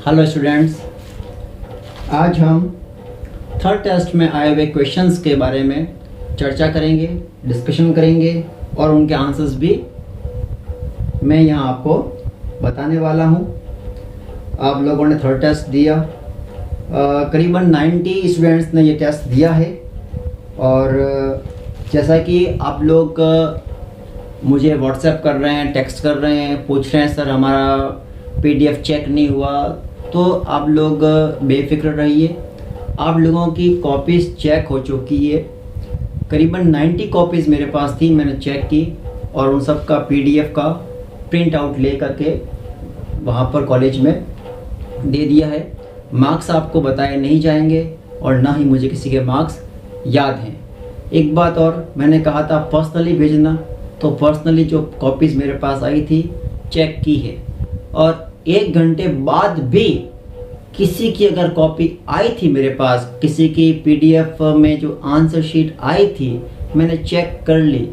Hello students, आज हम third test में आए हुए क्वेश्चंस के बारे में चर्चा करेंगे, डिस्कशन करेंगे और उनके आंसर्स भी मैं यहाँ आपको बताने वाला हूँ। आप लोगों ने थर्ड टेस्ट दिया, करीबन 90 स्टूडेंट्स ने ये टेस्ट दिया है और जैसा कि आप लोग मुझे व्हाट्सएप कर रहे हैं, टेक्स्ट कर रहे हैं, पूछ रहे हैं सर हमारा PDF चेक नहीं हुआ, तो आप लोग बेफिक्र रहिए। आप लोगों की कॉपीज़ चेक हो चुकी है। करीबन 90 कॉपीज़ मेरे पास थी, मैंने चेक की और उन सब का PDF का प्रिंट आउट ले करके वहाँ पर कॉलेज में दे दिया है। मार्क्स आपको बताए नहीं जाएंगे और ना ही मुझे किसी के मार्क्स याद हैं। एक बात और, मैंने कहा था पर्सनली भेजना, तो पर्सनली जो कॉपीज़ मेरे पास आई थी चेक की है और 1 घंटे बाद भी किसी की अगर कॉपी आई थी मेरे पास, किसी की PDF में जो आंसर शीट आई थी मैंने चेक कर ली।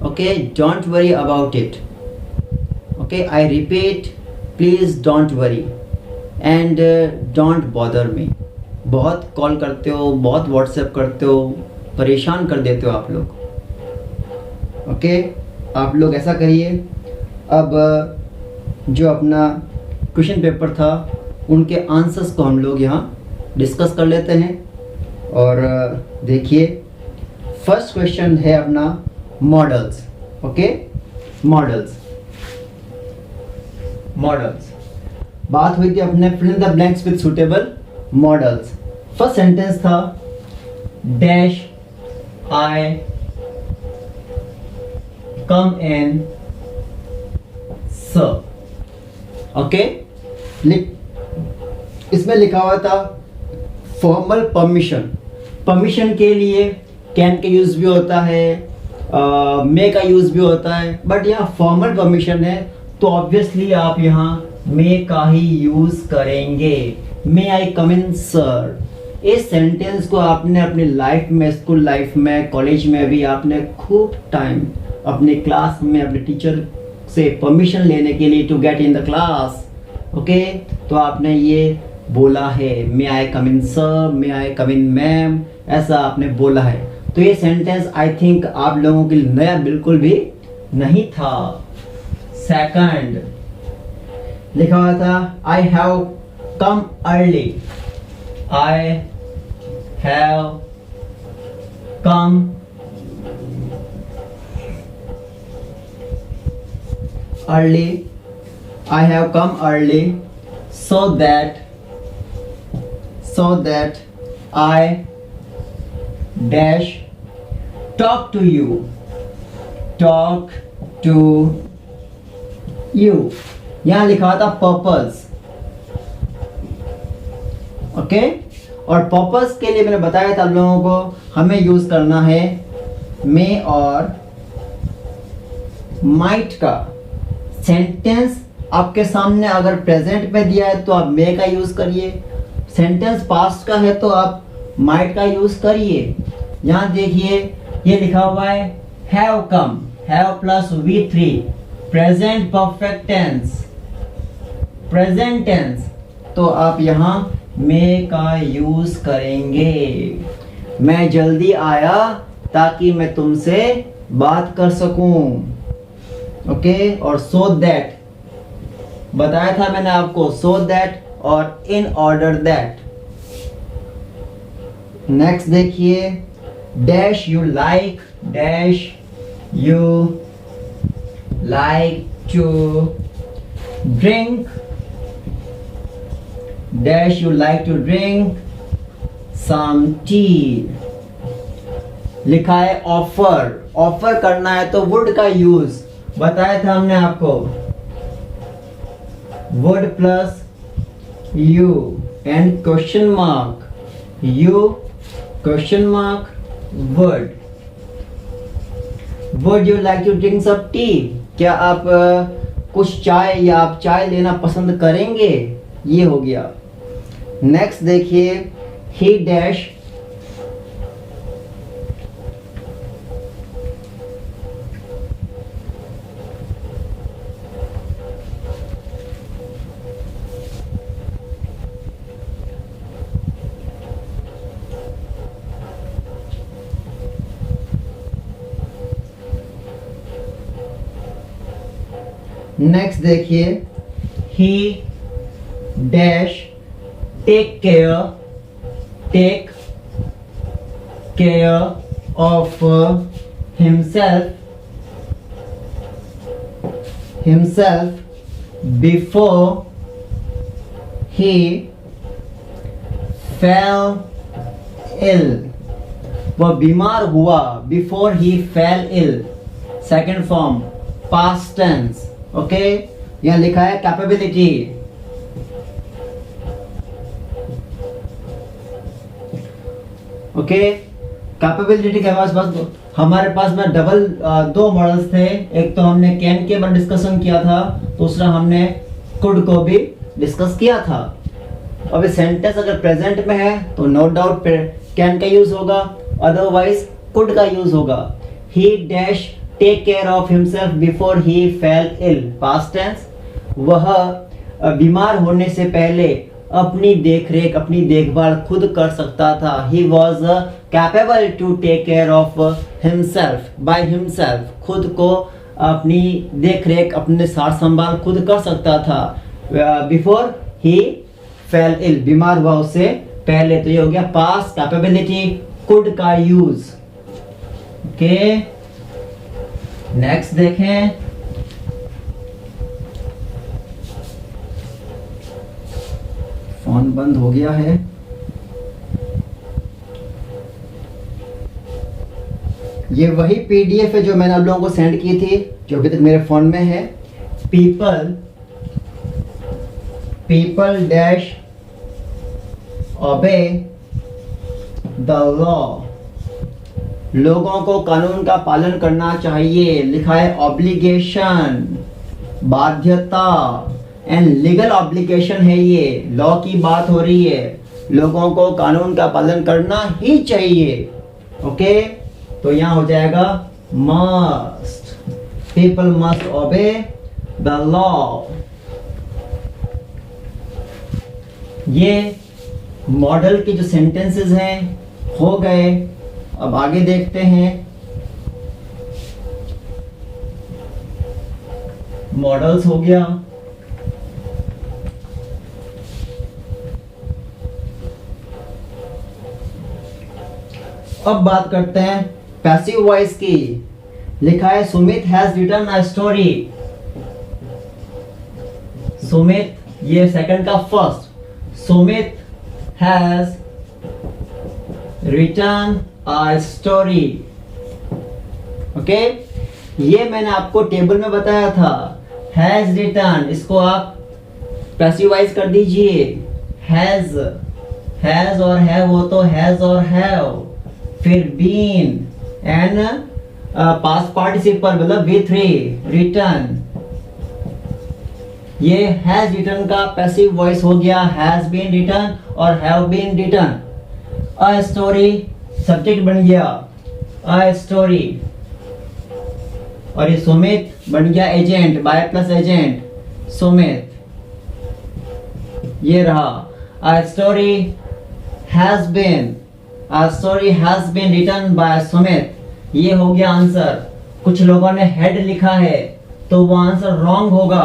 Okay, don't worry about it. Okay, I repeat, please don't worry and don't bother me. बहुत कॉल करते हो, बहुत व्हाट्सएप करते हो, परेशान कर देते हो आप लोग। ओके, आप लोग ऐसा करिए, अब जो अपना क्वेश्चन पेपर था उनके आंसर्स को हम लोग यहाँ डिस्कस कर लेते हैं। और देखिए, फर्स्ट क्वेश्चन है अपना मॉडल्स। ओके, मॉडल्स बात हुई थी अपने fill in the blanks with suitable modals. First sentence था dash I come in sir. Okay, इसमें लिखा हुआ था फॉर्मल परमिशन के लिए कैन का यूज भी होता है, मे का यूज भी होता है, बट यहाँ फॉर्मल परमिशन है तो ऑब्वियसली आप यहाँ मे का ही यूज करेंगे। मे आई कम इन सर। इस सेंटेंस को आपने अपनी लाइफ में, स्कूल लाइफ में, कॉलेज में भी आपने खूब टाइम अपने क्लास में अपने टीचर से परमिशन लेने के लिए to get in the class, okay, तो आपने ये बोला है मे आई come in sir, may I come in ma'am, ऐसा आपने बोला है। तो ये सेंटेंस आई थिंक आप लोगों के लिए नया बिल्कुल भी नहीं था। सेकंड लिखा हुआ था I have come early. I have come early. I have come early so that I dash talk to you. यहाँ लिखा था पर्पस। ओके, और पर्पस के लिए मैंने बताया था आप लोगों को हमें यूज करना है मे और माइट का। सेंटेंस आपके सामने अगर प्रेजेंट में दिया है तो आप मे का यूज करिए, सेंटेंस पास्ट का है तो आप माइट का यूज करिए। यहाँ देखिए ये लिखा हुआ है have come, have plus V3, present perfect tense, present tense, तो आप यहाँ मे का यूज करेंगे। मैं जल्दी आया ताकि मैं तुमसे बात कर सकूं। ओके, और सो दैट बताया था मैंने आपको, सो दैट और इन ऑर्डर दैट। नेक्स्ट देखिए dash you like to drink, dash you like to drink some tea. लिखा है ऑफर करना है तो वुड का यूज बताया था हमने आपको, would plus you and question mark, you question mark would you like to drink some tea. क्या आप कुछ चाय या आप चाय लेना पसंद करेंगे, ये हो गया। नेक्स्ट देखिए ही डैश नेक्स्ट देखिए, he dash take care of himself before he fell ill. वह बीमार हुआ, before he fell ill. Second form past tense. Okay, यहाँ लिखा है कैपेबिलिटी. ओके, कैपेबिलिटी के हमारे पास में डबल दो मॉडल्स थे. एक तो हमने कैन के बारे में डिस्कशन किया था, दूसरा हमने कुड को भी डिस्कस किया था. अब सेंटेंस अगर प्रेजेंट में है तो नो डाउट कैन का यूज होगा, अदरवाइज कुड का यूज होगा. He dash take care of himself before he fell ill, past tense. वह बीमार होने से पहले अपनी देखरेख, अपनी देखभाल खुद कर सकता था. He was capable to take care of himself by himself. खुद को अपनी देखरेख, अपने सार संभाल खुद कर सकता था. बिफोर ही फेल इल, बीमार हुआ उससे पहले. तो ये हो गया पास्ट कैपेबिलिटी, कुड का यूज. ओके, नेक्स्ट देखें. फोन बंद हो गया है. ये वही पीडीएफ है जो मैंने आप लोगों को सेंड की थी, जो अभी तक मेरे फोन में है. People dash obey the law. लोगों को कानून का पालन करना चाहिए. लिखा है ऑब्लिगेशन, बाध्यता. एंड लीगल ऑब्लिगेशन है ये, लॉ की बात हो रही है. लोगों को कानून का पालन करना ही चाहिए. ओके, तो यहाँ हो जाएगा must. People must obey the law. ये मॉडल के जो सेंटेंसेस हैं हो गए. अब आगे देखते हैं. मॉडल्स हो गया. अब बात करते हैं पैसिव वॉइस की. लिखा है Sumit has written a story. Sumit, ये सेकंड का first. Sumit has written a story. Okay, ये मैंने आपको टेबल में बताया था. हैज रिटन, इसको आप पैसिव वॉइस कर दीजिए. हैज और है वो तो हैज और हैव. फिर बीन एंड पास्ट पार्टिसिपल मतलब V3 रिटन. ये हैज रिटन का पैसिव वॉइस हो गया. हैज बीन रिटन और have been written. A story subject बन गया, अ स्टोरी. और ये सुमित बन गया agent, by plus agent Sumit. ये रहा a story has been. A story has been written by Sumit. ये हो गया आंसर. कुछ लोगों ने हेड लिखा है तो वो आंसर रॉन्ग होगा.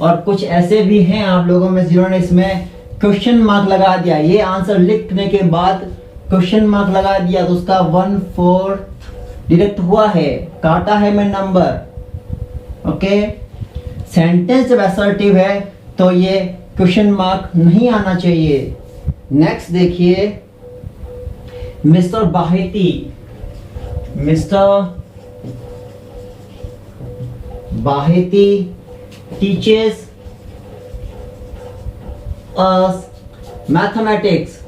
और कुछ ऐसे भी हैं आप लोगों में जिन्होंने इसमें क्वेश्चन मार्क लगा दिया. ये आंसर लिखने के बाद क्वेश्चन मार्क लगा दिया तो उसका 1/4 डिडक्ट हुआ है, काटा है मैं नंबर. ओके, सेंटेंस जब असर्टिव है तो ये क्वेश्चन मार्क नहीं आना चाहिए. नेक्स्ट देखिए, mister Baheti. Mister Baheti teaches us mathematics.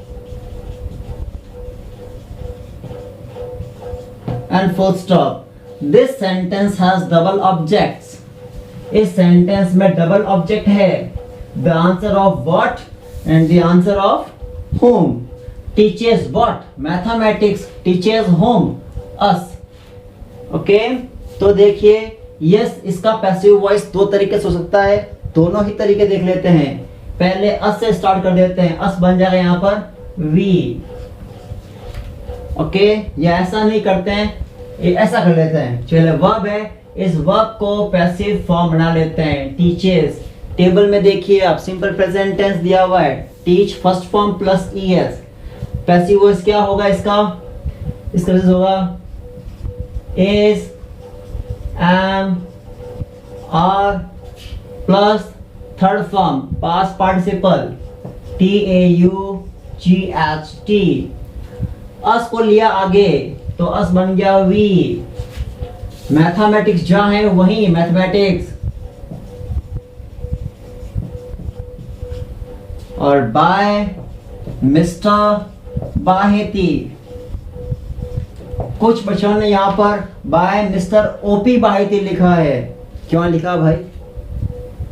And full stop. This sentence has double objects. इस सेंटेंस में डबल ऑब्जेक्ट है. The answer of what and the answer of whom. Teaches what? Mathematics. Teaches whom? Us. Okay, तो देखिए yes, इसका passive voice दो तरीके से हो सकता है. दोनों ही तरीके देख लेते हैं. पहले अस से स्टार्ट कर देते हैं. अस बन जाएगा यहाँ पर वी. ओके, या ऐसा नहीं करते हैं, ये ऐसा कर लेते हैं. चलिए, वर्ब है इस वर्ब को पैसिव फॉर्म बना लेते हैं। टीचेस, टेबल में देखिए आप सिंपल प्रेजेंट टेंस दिया हुआ है, teach first form plus ES. Passive voice क्या होगा इसका होगा is, am, are plus third form past participle TAUGHT। Us को लिया आगे तो अस बन गया वी। मैथमेटिक्स जहां है वहीं मैथमेटिक्स, और बाय मिस्टर बाहेती। कुछ बच्चों ने यहां पर बाय मिस्टर ओपी बाहेती लिखा है। क्यों लिखा भाई?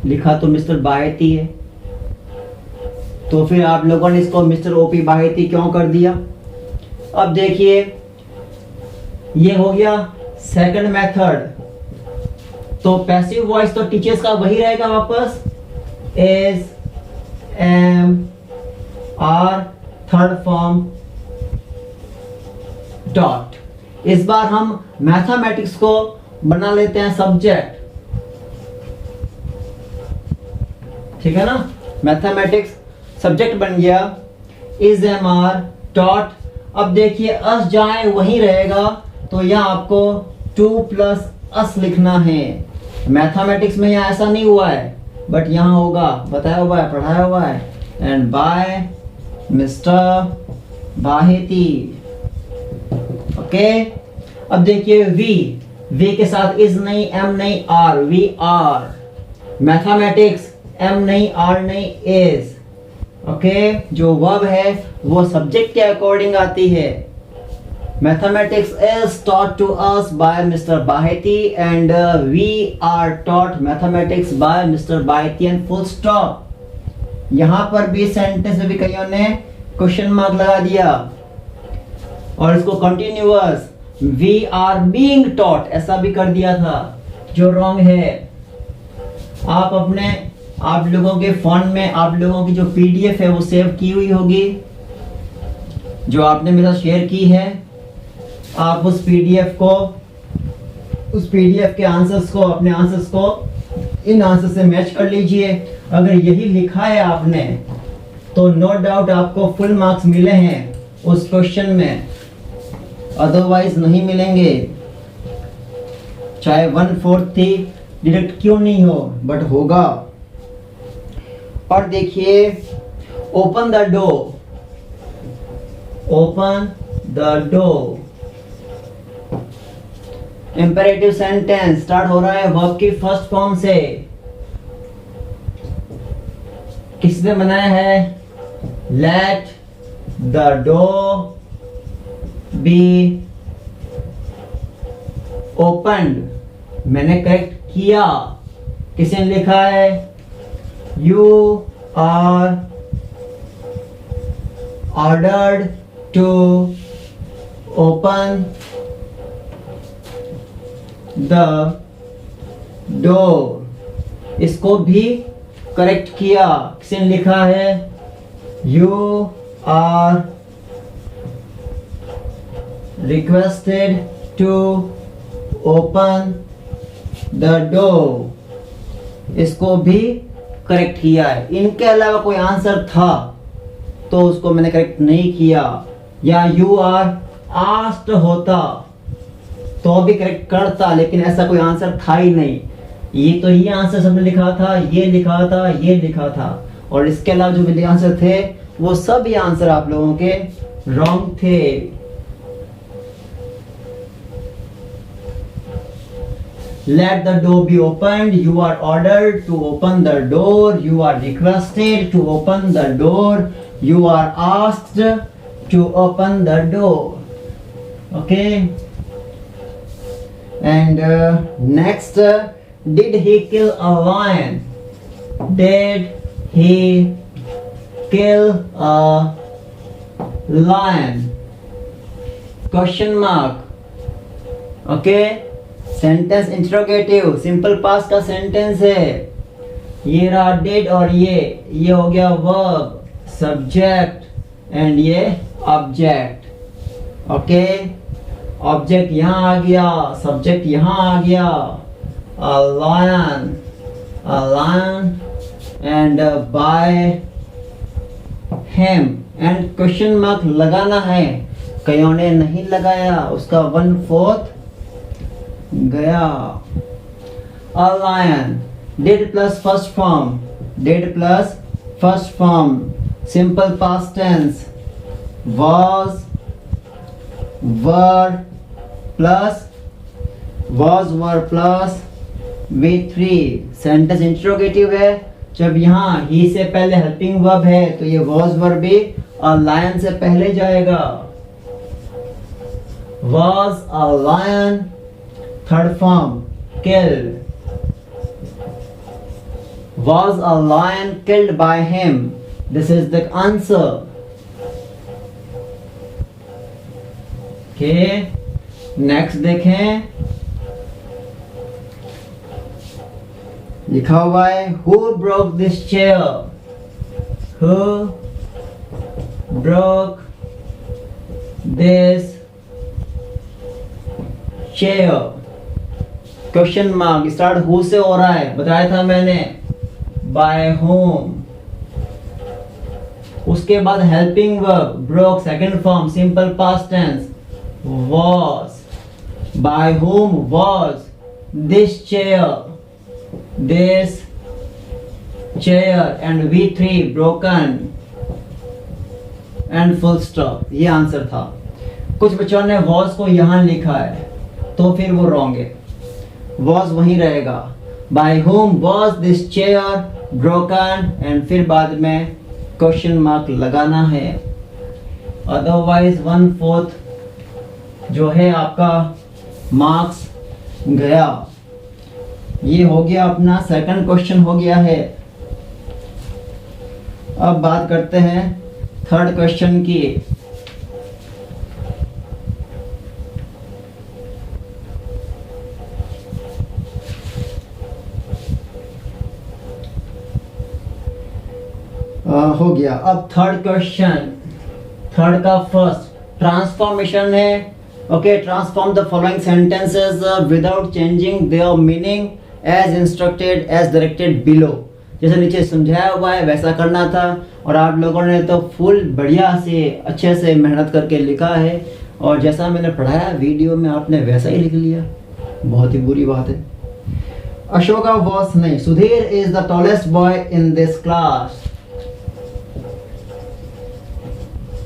लिखा तो मिस्टर बाहेती है, तो फिर आप लोगों ने इसको मिस्टर ओपी बाहेती क्यों कर दिया? अब देखिए ये हो गया सेकंड मेथड। तो पैसिव वॉइस तो टीचर्स का वही रहेगा वापस, is, am, are, third form dot. इस बार हम मैथमेटिक्स को बना लेते हैं सब्जेक्ट, ठीक है ना। मैथमेटिक्स सब्जेक्ट बन गया, इज, एम, आर डॉट। अब देखिए अस जाए वहीं रहेगा, तो यहाँ आपको 2 प्लस अस लिखना है। मैथमेटिक्स में यहाँ ऐसा नहीं हुआ है, बट यहाँ होगा, बताया हुआ है, पढ़ाया हुआ है। And by mister Baheti, okay. अब देखिए वी के साथ इज नहीं, एम नहीं, are, we are. Mathematics am नहीं, आर नहीं, इज, ओके। जो वर्ब है वो सब्जेक्ट के अकॉर्डिंग आती है। Mathematics is taught to us by Mr. Baheti and we are taught mathematics by Mr. Baheti and full stop। यहाँ पर भी सेंटेंस में भी कईयों ने क्वेश्चन मार्क लगा दिया, और इसको continuous we are being taught ऐसा भी कर दिया था, जो रॉन्ग है। आप लोगों के फोन में आप लोगों की जो पीडीएफ है वो सेव की हुई होगी, जो आपने मेरे साथ शेयर की है। आप उस पीडीएफ के आंसर्स को, अपने आंसर्स को इन आंसर से मैच कर लीजिए। अगर यही लिखा है आपने तो नो डाउट आपको फुल मार्क्स मिले हैं उस क्वेश्चन में, अदरवाइज नहीं मिलेंगे। चाहे 1/4 ही डिडक्ट क्यों नहीं हो, बट होगा। और देखिए open the door, open the door. Imperative sentence start हो रहा है वर्ब की फर्स्ट फॉर्म से। किसने बनाया है? Let the door be opened. मैंने करेक्ट किया। किसने लिखा है? You are ordered to open the door। इसको भी करेक्ट किया। किसने लिखा है? You are requested to open the door। इसको भी करेक्ट किया है। इनके अलावा कोई आंसर था तो उसको मैंने करेक्ट नहीं किया, या यू आर आस्क्ड होता तो भी करेक्ट करता, लेकिन ऐसा कोई आंसर था ही नहीं। ये आंसर सबने लिखा था, ये लिखा था, ये लिखा था, और इसके अलावा जो मेरे आंसर थे वो सब ये आंसर आप लोगों के रॉन्ग थे। Let the door be opened. You are ordered to open the door. You are requested to open the door. You are asked to open the door. Okay. And next, did he kill a lion? Did he kill a lion? Question mark. Okay. Sentence interrogative simple past का sentence है। ये रहा dead, और ये हो गया verb, subject, and ये object. Okay, object यहाँ आ गया, सब्जेक्ट यहाँ आ गया, a lion and by him and question mark लगाना है, कईयों ने नहीं लगाया, उसका 1/4 गया। A lion, did plus first form, simple past tense, was, were plus V3। Sentence interrogative है, जब यहाँ ही से पहले हेल्पिंग वर्ब है तो ये was were भी और lion से पहले जाएगा। Was a lion, third form killed, was a lion killed by him, this is the answer। Okay, next देखें, लिखा हुआ है who broke this chair, who broke this chair, question mark, start who से हो रहा है, बताया था मैंने, by whom, उसके बाद helping verb broke second form simple past tense was, by whom was this chair and V3 broken and full stop, ये आंसर था। कुछ बच्चों ने was को यहां लिखा है तो फिर वो रॉन्ग है, was वहीं रहेगा। by whom was this chair broken and फिर बाद में क्वेश्चन मार्क लगाना है, अदरवाइज 1/4 जो है आपका मार्क्स गया। ये हो गया अपना सेकंड क्वेश्चन हो गया है। अब बात करते हैं थर्ड क्वेश्चन की। हो गया। अब थर्ड क्वेश्चन, थर्ड का फर्स्ट ट्रांसफॉर्मेशन है। Okay, transform the following sentences without changing their meaning as instructed as directed below. जैसे नीचे समझाया हुआ है वैसा करना था और आप लोगों ने तो फुल बढ़िया से अच्छे से मेहनत करके लिखा है और जैसा मैंने पढ़ाया वीडियो में आपने वैसा ही लिख लिया, बहुत ही बुरी बात है। अशोका वॉज नहीं, Sudhir is the tallest boy in this class.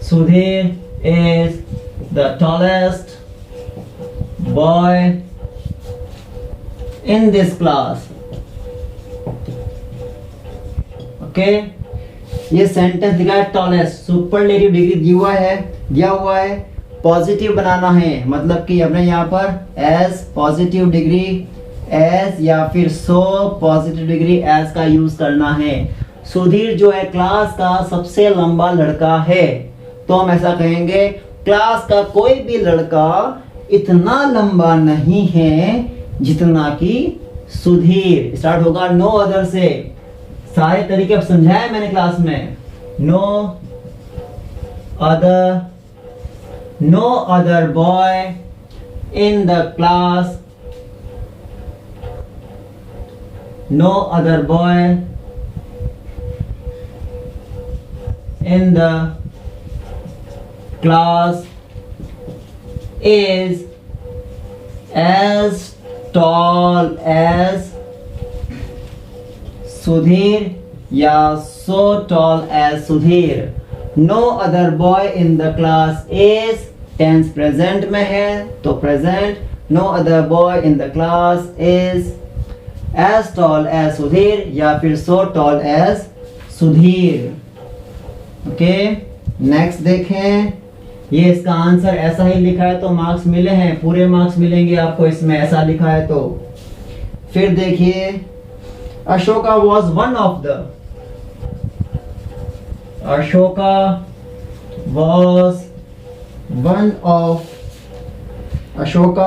Sudhir is the tallest boy in this class. Okay, ये सेंटेंस दिखा है टॉलेस्ट, सुपरलेटिव डिग्री दिया हुआ है, पॉजिटिव बनाना है, मतलब कि अपने यहाँ पर एज पॉजिटिव डिग्री एज या फिर सो पॉजिटिव डिग्री एज का यूज करना है। सुधीर जो है क्लास का सबसे लंबा लड़का है तो हम ऐसा कहेंगे क्लास का कोई भी लड़का इतना लंबा नहीं है जितना कि सुधीर। स्टार्ट होगा नो अदर से, सारे तरीके अब समझाए मैंने क्लास में। No other boy in the class, no other boy in the class is as tall as Sudhir या so tall as Sudhir। No other boy in the class is, tense present में है तो present, no other boy in the class is as tall as Sudhir या फिर so tall as Sudhir। Okay, next देखें, ये इसका answer ऐसा ही लिखा है तो मार्क्स मिले हैं, पूरे मार्क्स मिलेंगे आपको इसमें, ऐसा लिखा है तो। फिर देखिए Ashoka was one of the, Ashoka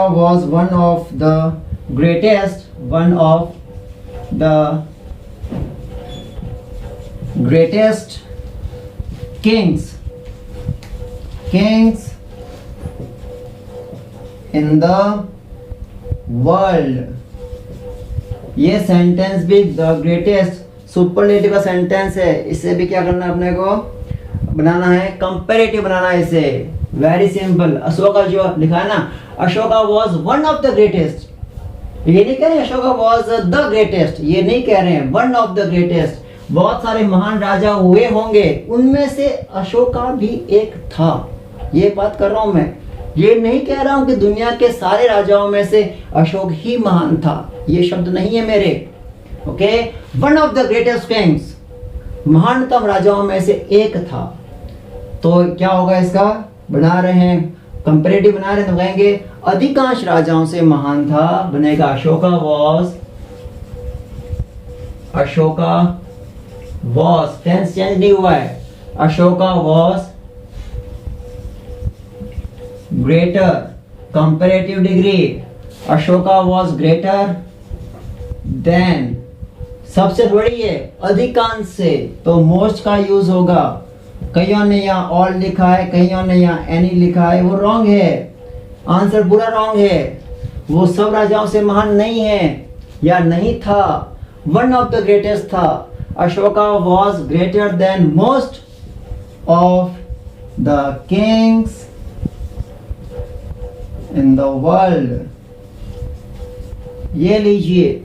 was one of the greatest kings in the world। ये सेंटेंस भी द ग्रेटेस्ट सुपरलेटिव का सेंटेंस है। इसे भी क्या करना है अपने को, बनाना है, कंपैरेटिव बनाना है इसे। Very simple. अशोका जो लिखा है ना, Ashoka was one of the greatest, ये नहीं कह रहे अशोका वॉज द ग्रेटेस्ट, ये नहीं कह रहे हैं, वन ऑफ द ग्रेटेस्ट। बहुत सारे महान राजा हुए होंगे, उनमें से अशोका भी एक था, ये बात कर रहा हूं मैं। ये नहीं कह रहा हूं कि दुनिया के सारे राजाओं में से अशोक ही महान था, ये शब्द नहीं है मेरे। Okay, one of the greatest Kings, महानतम राजाओं में से एक था। तो क्या होगा इसका, बना रहे हैं कंपैरेटिव बना रहे हैं, तो कहेंगे अधिकांश राजाओं से महान था, बनेगा अशोका वॉज, टेंस चेंज नहीं हुआ है, Ashoka was greater, comparative degree, Ashoka was greater then, सबसे बड़ी है, अधिकांश से, तो मोस्ट का यूज होगा। कईयों ने यहाँ ऑल लिखा है, कईयों ने यहाँ एनी लिखा है, वो रॉन्ग है, आंसर पूरा रॉन्ग है। वो सब राजाओं से महान नहीं है या नहीं था, वन ऑफ द ग्रेटेस्ट था। Ashoka was greater than most of the Kings in the world. ये लीजिए,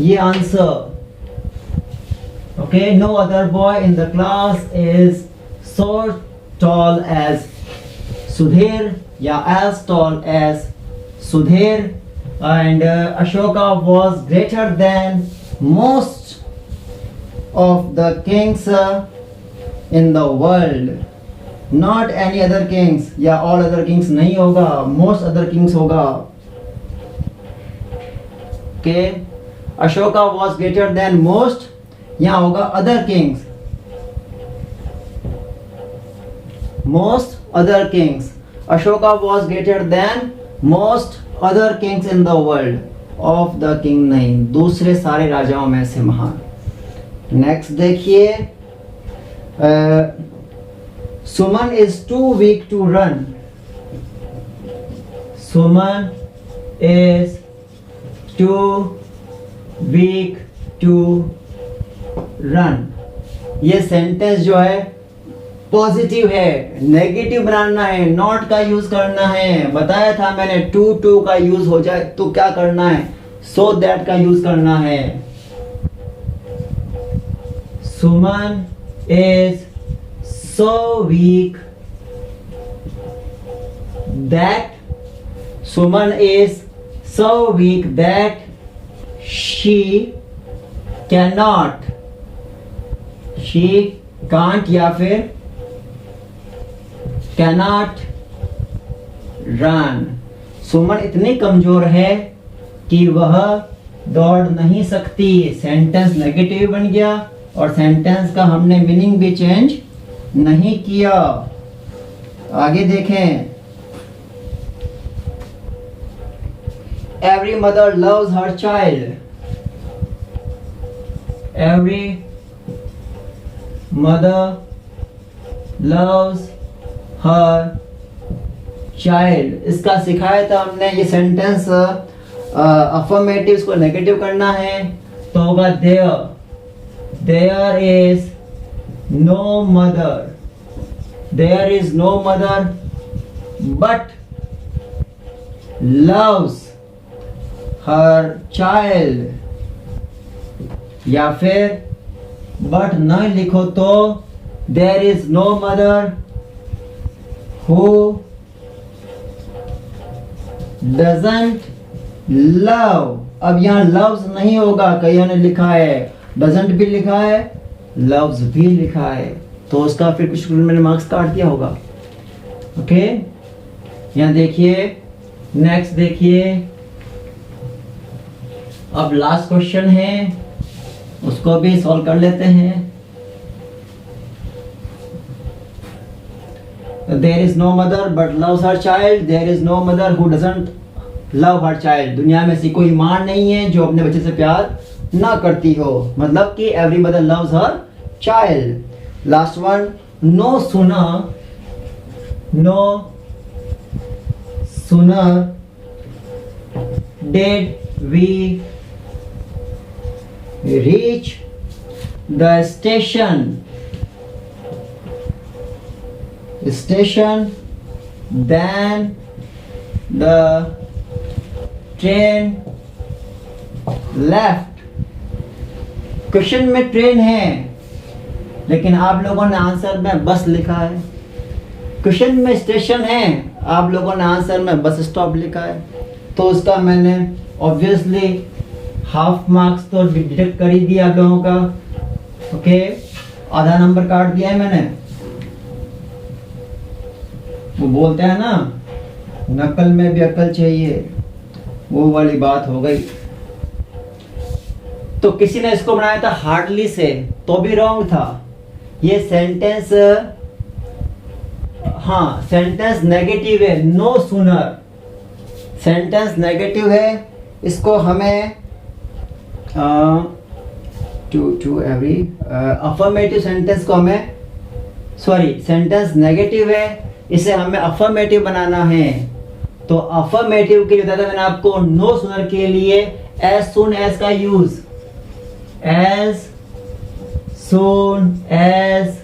ये answer. Okay, no other boy in the class is so tall as Sudhir, yeah, as tall as Sudhir, and Ashoka was greater than most of the kings in the world. Not any other kings, या all other kings नहीं होगा, most other kings होगा। Okay, Ashoka was greater than most, यहाँ होगा other kings, most other kings. Ashoka was greater than most other kings in the world, of the king नहीं, दूसरे सारे राजाओं में से महान। नेक्स्ट देखिए, Suman is too weak to run, Suman is too weak to run. ये सेंटेंस जो है पॉजिटिव है, नेगेटिव बनाना है, नॉट का यूज करना है। बताया था मैंने, टू का यूज हो जाए तो क्या करना है, सो दैट का यूज करना है। Suman is so weak that, Suman is so weak that she cannot, she can't या फिर कैनॉट रन। सुमन इतनी कमजोर है कि वह दौड़ नहीं सकती। सेंटेंस नेगेटिव बन गया और सेंटेंस का हमने मीनिंग भी चेंज नहीं किया। आगे देखें, every mother loves her child, every mother loves her child। इसका सिखाया था हमने, ये सेंटेंस अफर्मेटिव को नेगेटिव करना है तो होगा there is no mother, there is no mother but loves her child, या फिर बट न लिखो तो there is no mother who doesn't love. अब यहां लव्स नहीं होगा, कईयों ने लिखा है डजंट भी लिखा है, लव्स भी लिखा है, तो उसका फिर कुछ मैंने मार्क्स काट दिया होगा। ओके, यहां देखिए, नेक्स्ट देखिए, अब लास्ट क्वेश्चन है, उसको भी सॉल्व कर लेते हैं। There is no mother but loves her child, there is no mother who doesn't love her child. दुनिया में ऐसी कोई मां नहीं है जो अपने बच्चे से प्यार ना करती हो, मतलब कि every mother loves her child. Last one, no sooner did we reach the station then the train left। Question में ट्रेन है लेकिन आप लोगों ने आंसर में बस लिखा है। क्वेश्चन में स्टेशन है, आप लोगों ने आंसर में बस स्टॉप लिखा है, तो उसका मैंने ऑब्वियसली हाफ मार्क्स तो डिडक्ट कर ही दिया आप लोगों का। ओके, आधा नंबर काट दिया है मैंने। वो बोलते हैं ना, नकल में भी अकल चाहिए, वो वाली बात हो गई। तो किसी ने इसको बनाया था हार्डली से, तो भी रॉन्ग था। ये सेंटेंस, हाँ सेंटेंस नेगेटिव है, नो सूनर सेंटेंस नेगेटिव है। इसको हमें टू एवरी अफर्मेटिव सेंटेंस को हमें, सॉरी सेंटेंस नेगेटिव है, इसे हमें अफर्मेटिव बनाना है। तो अफर्मेटिव के लिए बताया था मैंने आपको, नो सूनर के लिए एज सून एज का use, as soon as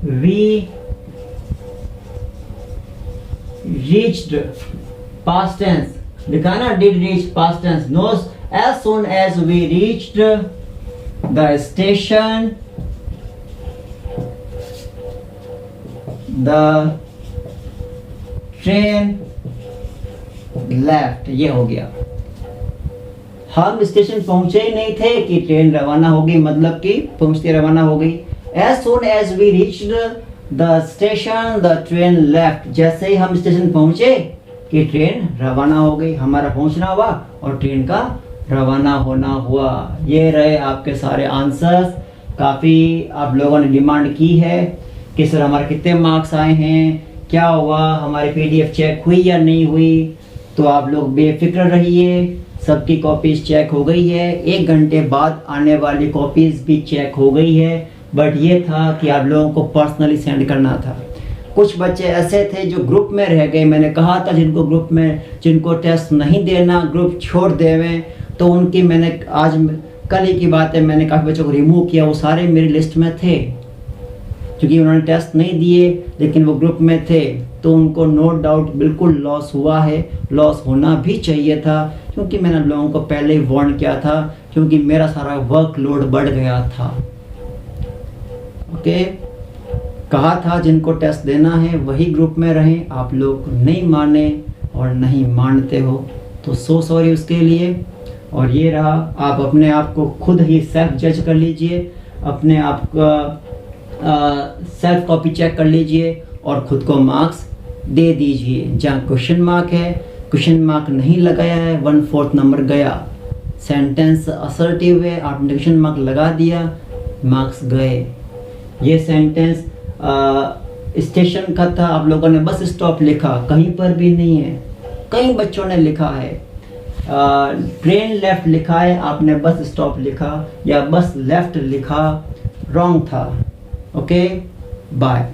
we reached, past tense लिखा ना, did reach past tense, no as soon as we reached the station the train left. ये हो गया। हम स्टेशन पहुंचे ही नहीं थे कि ट्रेन रवाना हो गई, मतलब कि पहुंचते रवाना हो गई। As soon as we reached the station the train left. जैसे ही हम स्टेशन पहुंचे कि ट्रेन रवाना हो गई, हमारा पहुंचना हुआ और ट्रेन का रवाना होना हुआ। ये रहे आपके सारे आंसर्स। काफ़ी आप लोगों ने डिमांड की है कि सर हमारे कितने मार्क्स आए हैं, क्या हुआ, हमारी पीडीएफ चेक हुई या नहीं हुई। तो आप लोग बेफिक्र रहिए, सबकी कॉपीज चेक हो गई है। 1 घंटे बाद आने वाली कॉपीज भी चेक हो गई है। बट ये था कि आप लोगों को पर्सनली सेंड करना था। कुछ बच्चे ऐसे थे जो ग्रुप में रह गए, मैंने कहा था जिनको ग्रुप में, जिनको टेस्ट नहीं देना, ग्रुप छोड़ देवें, तो उनकी मैंने आज कल ही की बात है, मैंने काफ़ी बच्चों को रिमूव किया। वो सारे मेरी लिस्ट में थे क्योंकि उन्होंने टेस्ट नहीं दिए लेकिन वो ग्रुप में थे, तो उनको नो डाउट बिल्कुल लॉस हुआ है। लॉस होना भी चाहिए था क्योंकि मैंने लोगों को पहले ही वार्न किया था, क्योंकि मेरा सारा वर्कलोड बढ़ गया था। ओके, कहा था जिनको टेस्ट देना है वही ग्रुप में रहें। आप लोग नहीं माने और नहीं मानते हो तो सो सॉरी उसके लिए। और ये रहा, आप अपने आप को खुद ही सेल्फ जज कर लीजिए, अपने आप का सेल्फ कॉपी चेक कर लीजिए और खुद को मार्क्स दे दीजिए। जहाँ क्वेश्चन मार्क है, क्वेश्चन मार्क नहीं लगाया है, 1/4 नंबर गया। सेंटेंस असर्टिव है, आपने क्वेश्चन मार्क लगा दिया, मार्क्स गए। ये सेंटेंस स्टेशन का था, आप लोगों ने बस स्टॉप लिखा, कहीं पर भी नहीं है। कई बच्चों ने लिखा है ट्रेन लेफ्ट लिखा है, आपने बस स्टॉप लिखा या बस लेफ्ट लिखा, रॉन्ग था। Okay, bye.